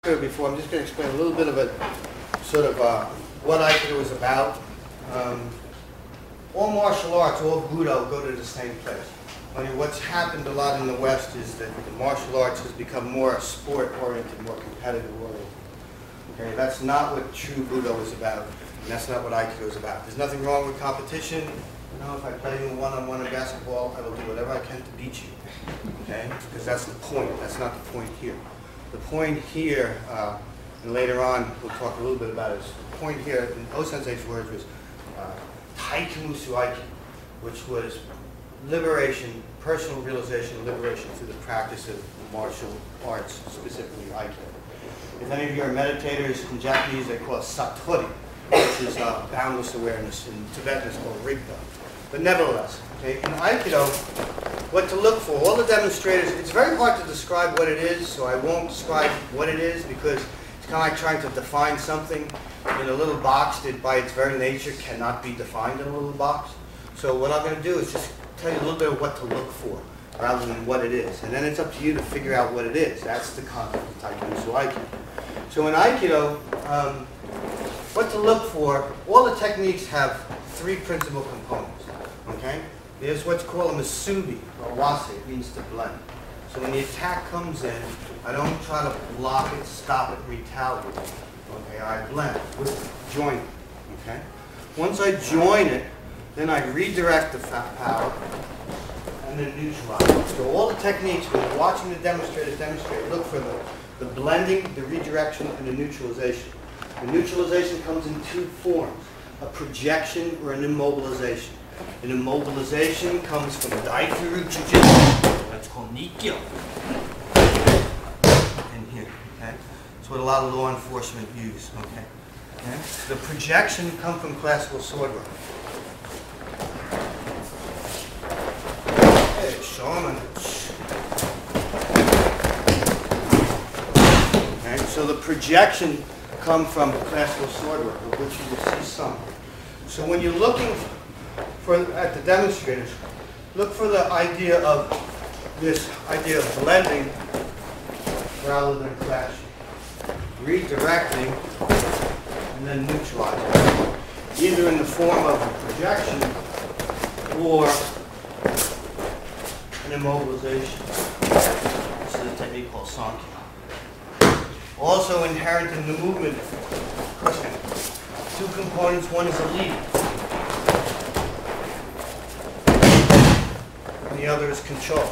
Before, I'm just going to explain a little bit of what Aikido is about. All martial arts, all Budo go to the same place. What's happened a lot in the West is that the martial arts has become more sport-oriented, more competitive-oriented. Okay, that's not what true Budo is about, and that's not what Aikido is about. There's nothing wrong with competition. You know, if I play you one-on-one in basketball, I will do whatever I can to beat you. Okay, because that's the point. That's not the point here. The point here, and later on we'll talk a little bit about it, the point here in O-sensei's words was Taikamusu Aiki, which was liberation, personal realization, liberation through the practice of martial arts, specifically Aikido. If any of you are meditators, in Japanese they call it Satori, which is boundless awareness. In Tibetan it's called Rigpa. But nevertheless, okay, in Aikido, what to look for, all the demonstrators, it's very hard to describe what it is, so I won't describe what it is because it's kind of like trying to define something in a little box that by its very nature cannot be defined in a little box. So what I'm going to do is just tell you a little bit of what to look for rather than what it is. And then it's up to you to figure out what it is. That's the concept of Taikamusu Aiki. So in Aikido, what to look for, all the techniques have three principal components. Okay? There's what's called a masubi, or wase, it means to blend. So when the attack comes in, I don't try to block it, stop it, retaliate. Okay, I blend with join. Okay? Once I join it, then I redirect the power and then neutralize it. So all the techniques, when you're watching the demonstrators demonstrate, look for the blending, the redirection, and the neutralization. The neutralization comes in two forms, a projection or an immobilization. An immobilization comes from Daifuru Jujitsu. That's called Nikkyo. In here, okay? It's what a lot of law enforcement use, okay? Okay? The projection comes from classical sword work. Hey, shaman. Okay? So the projection comes from classical sword work, of which you will see some. So when you're looking at the demonstrators, look for the idea of this idea of blending rather than clashing, redirecting, and then neutralizing, either in the form of a projection or an immobilization. This is a technique called Sanki. Also inherent in the movement, two components. One is a lead. The other is control.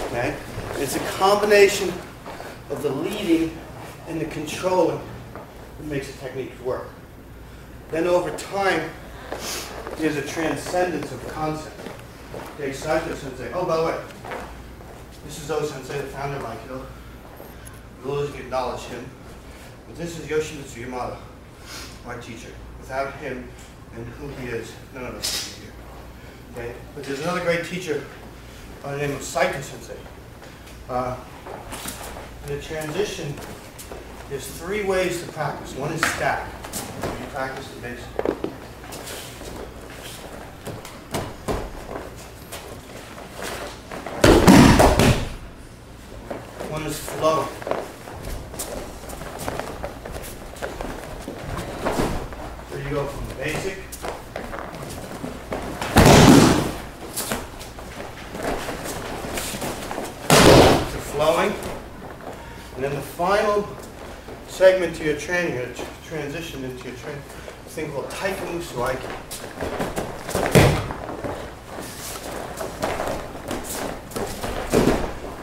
Okay? It's a combination of the leading and the controlling that makes the technique work. Then over time, there's a transcendence of concept. Okay, Saito Sensei, oh, by the way, this is O-Sensei, the founder of Aikido. We always acknowledge him. But this is Yoshimitsu Yamada, our teacher. Without him, and who he is, none of us would be here. Okay? But there's another great teacher by the name of Saito Sensei. In the transition, there's three ways to practice. One is static. You practice the basic. One is flow. So you go from basic to flowing, and then the final segment to your training, or transition into your training, is a thing called Taikamusu Aiki.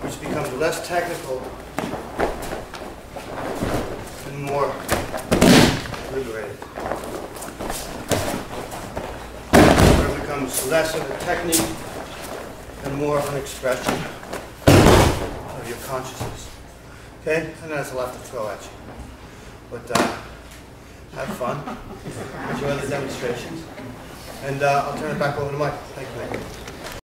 Which becomes less technical and more liberated. Becomes less of a technique and more of an expression of your consciousness. Okay? And that's a lot to throw at you. But have fun. Enjoy the demonstrations. And I'll turn it back over to Mike. Thank you, Mike.